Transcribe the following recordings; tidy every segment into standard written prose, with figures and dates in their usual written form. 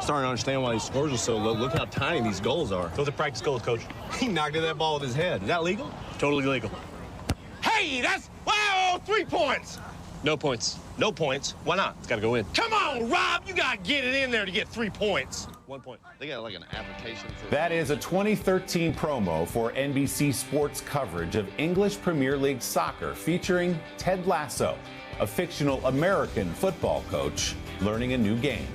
starting to understand why these scores are so low. Look how tiny these goals are. Those are practice goals, Coach. He knocked at that ball with his head. Is that legal? Totally legal. Hey, that's, wow, 3 points. No points. No points. Why not? It's got to go in. Come on, Rob, you got to get it in there to get 3 points. 1 point. They got like an application for... That is a 2013 promo for NBC Sports coverage of English Premier League soccer featuring Ted Lasso, a fictional American football coach learning a new game.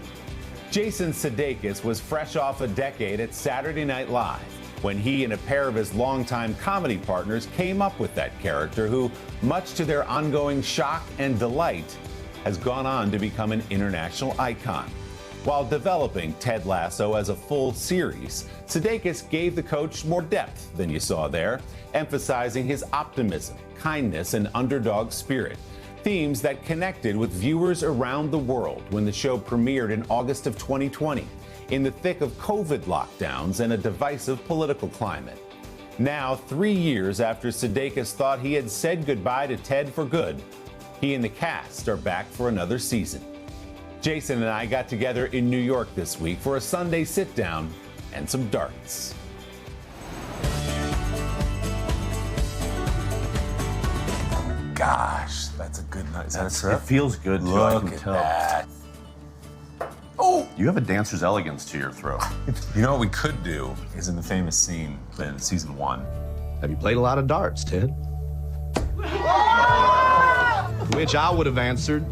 Jason Sudeikis was fresh off a decade at Saturday Night Live when he and a pair of his longtime comedy partners came up with that character who, much to their ongoing shock and delight, has gone on to become an international icon. While developing Ted Lasso as a full series, Sudeikis gave the coach more depth than you saw there, emphasizing his optimism, kindness, and underdog spirit, themes that connected with viewers around the world when the show premiered in August of 2020, in the thick of COVID lockdowns and a divisive political climate. Now, 3 years after Sudeikis thought he had said goodbye to Ted for good, he and the cast are back for another season. Jason and I got together in New York this week for a Sunday sit-down and some darts. Gosh, that's a good night. Is that a trip? It feels good, too. Look I can at tell. that. Oh! You have a dancer's elegance to your throat. You know what we could do is in the famous scene in season 1. Have you played a lot of darts, Ted? Which I would have answered,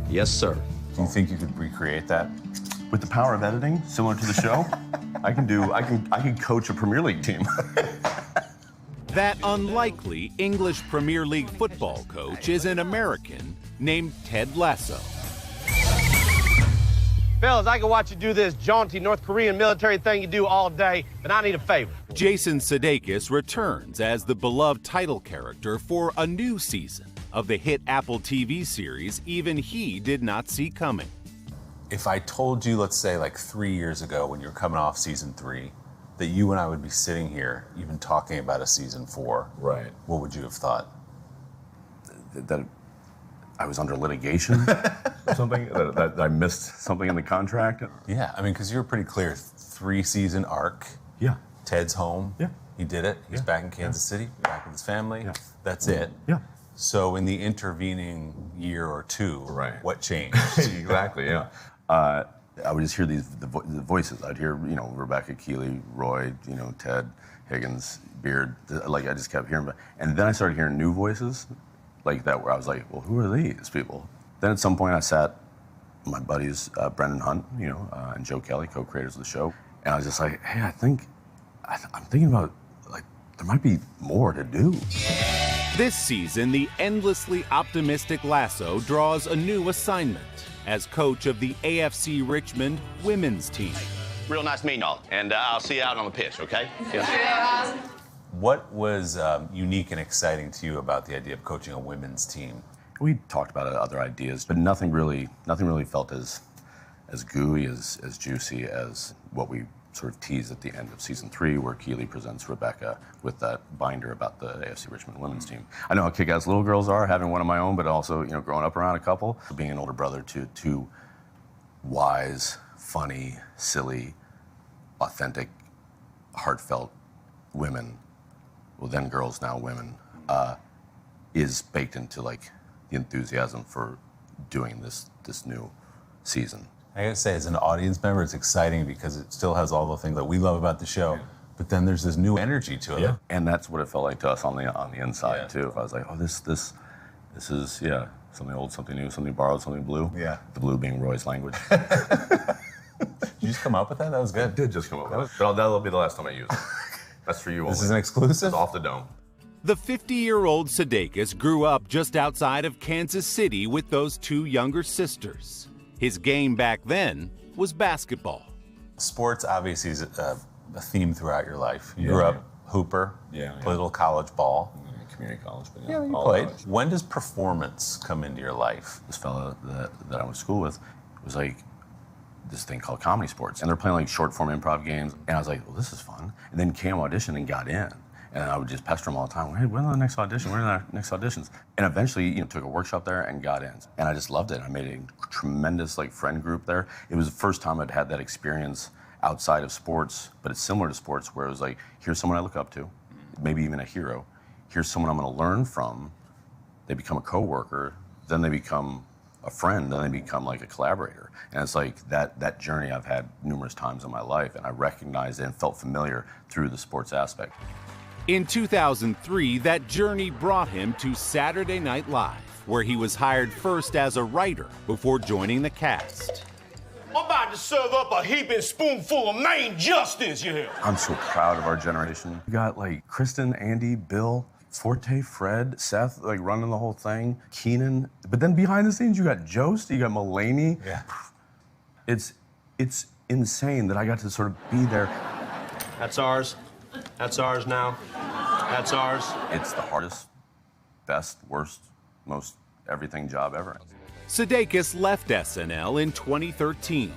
yes, sir. Do you think you could recreate that? With the power of editing, similar to the show, I can coach a Premier League team. That unlikely English Premier League football coach is an American named Ted Lasso. Fellas, I can watch you do this jaunty North Korean military thing you do all day, but I need a favor. Jason Sudeikis returns as the beloved title character for a new season of the hit Apple TV series even he did not see coming. If I told you, let's say like 3 years ago when you were coming off season 3, that you and I would be sitting here even talking about a season 4, Right. what would you have thought? That I was under litigation or something? that I missed something in the contract? Yeah, I mean, because you were pretty clear. 3-season arc. Yeah. Ted's home. Yeah. He did it. He's Yeah. back in Kansas City, back with his family. Yeah. That's it. Yeah. So in the intervening year or two, Right. what changed? Exactly, yeah. I would just hear the voices. I'd hear, Rebecca, Keeley, Roy, Ted, Higgins, Beard. Like, I just kept hearing them. And then I started hearing new voices like that where I was like, well, who are these people? Then at some point I sat, my buddies, Brendan Hunt, and Joe Kelly, co-creators of the show. And I was just like, hey, I'm thinking about, like, there might be more to do. This season, the endlessly optimistic Lasso draws a new assignment as coach of the AFC Richmond women's team. Real nice meeting y'all, and I'll see you out on the pitch, okay? What was unique and exciting to you about the idea of coaching a women's team? We talked about other ideas, but nothing really felt as gooey, as juicy as what we sort of teased at the end of season 3, where Keeley presents Rebecca with that binder about the AFC Richmond women's team. I know how kick-ass little girls are, having one of my own, but also, growing up around a couple. Being an older brother to two wise, funny, silly, authentic, heartfelt women, well then girls, now women, is baked into like the enthusiasm for doing this new season. I gotta say, as an audience member, it's exciting because it still has all the things that we love about the show, but then there's this new energy to it. Yeah. And that's what it felt like to us on the inside too. I was like, oh, this is something old, something new, something borrowed, something blue. Yeah. The blue being Roy's language. Did you just come up with that? That was good. I did just come up with it. But that'll be the last time I use it. That's for you all. This is an exclusive? It's off the dome. The 50-year-old Sudeikis grew up just outside of Kansas City with those two younger sisters. His game back then was basketball. Sports obviously is a theme throughout your life. You grew up hooper, played a little college ball. Community college, but You played. When does performance come into your life? This fella that I went to school with was like this thing called comedy sports. And they're playing like short form improv games. And I was like, well, this is fun. And then came audition and got in. And I would just pester him all the time. Hey, when are the next audition? When are the next auditions? And eventually, took a workshop there and got in. And I just loved it. I made a tremendous friend group there. It was the first time I'd had that experience outside of sports, but it's similar to sports where it was like, here's someone I look up to, maybe even a hero. Here's someone I'm going to learn from. They become a coworker, then they become a friend, then they become like a collaborator. And it's like that journey I've had numerous times in my life, and I recognized it and felt familiar through the sports aspect. In 2003, that journey brought him to Saturday Night Live, where he was hired first as a writer before joining the cast. I'm about to serve up a heaping spoonful of Maine justice, you hear? I'm so proud of our generation. We got Kristen, Andy, Bill, Forte, Fred, Seth, running the whole thing, Keenan. But then behind the scenes, you got Jost, you got Mulaney. Yeah. It's insane that I got to sort of be there. That's ours. That's ours now. That's ours. It's the hardest, best, worst, most everything job ever. Sudeikis left SNL in 2013,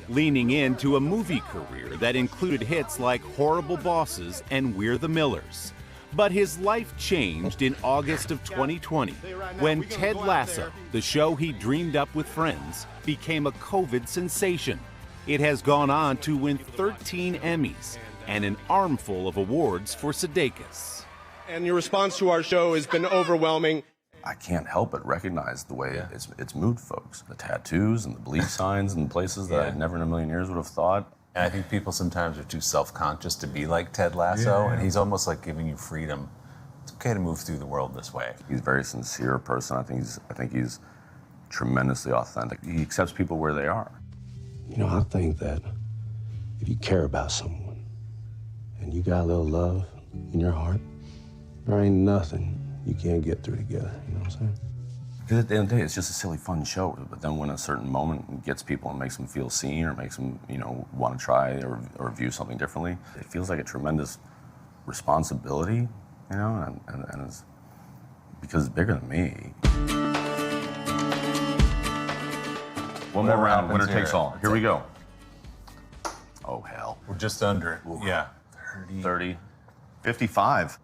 leaning into a movie career that included hits like Horrible Bosses and We're the Millers. But his life changed in August of 2020 when Ted Lasso, the show he dreamed up with friends, became a COVID sensation. It has gone on to win 13 Emmys and an armful of awards for Sudeikis. And your response to our show has been overwhelming. I can't help but recognize the way it's moved folks. The tattoos and the bleep signs and places that I'd never in a million years would have thought. And I think people sometimes are too self-conscious to be like Ted Lasso, and he's almost like giving you freedom. It's okay to move through the world this way. He's a very sincere person. I think he's tremendously authentic. He accepts people where they are. I think that if you care about someone and you got a little love in your heart, there ain't nothing you can't get through together. You know what I'm saying? Because at the end of the day, it's just a silly, fun show. But then when a certain moment gets people and makes them feel seen or makes them, want to try or view something differently, it feels like a tremendous responsibility, and it's because it's bigger than me. One more round, winner takes all. Here we go. Oh, hell. We're just under it. Ooh. Yeah. 30. 55.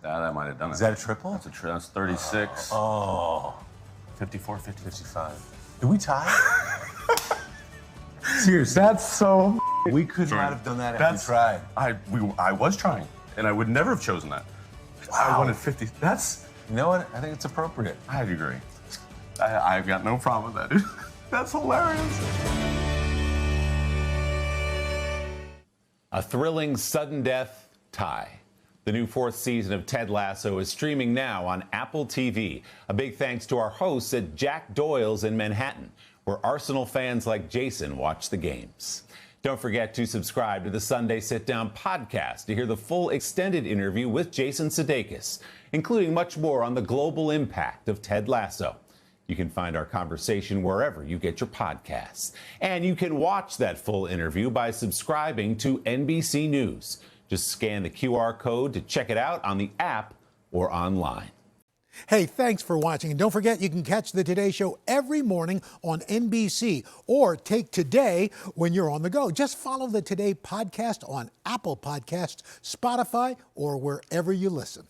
That might have done it. Is that a triple? That's 36. Oh. 54, 50. 55. Did we tie? Seriously. That's so... We could not have done that if we tried. I was trying, and I would never have chosen that. Wow. I wanted 50. That's... You know what? I think it's appropriate. I agree. I've got no problem with that, dude. That's hilarious. A thrilling sudden death tie. The new 4th season of Ted Lasso is streaming now on Apple TV. A big thanks to our hosts at Jack Doyle's in Manhattan, where Arsenal fans like Jason watch the games. Don't forget to subscribe to the Sunday Sitdown podcast to hear the full extended interview with Jason Sudeikis, including much more on the global impact of Ted Lasso. You can find our conversation wherever you get your podcasts. And you can watch that full interview by subscribing to NBC News. Just scan the QR code to check it out on the app or online. Hey, thanks for watching. And don't forget, you can catch the Today Show every morning on NBC or take Today when you're on the go. Just follow the Today podcast on Apple Podcasts, Spotify, or wherever you listen.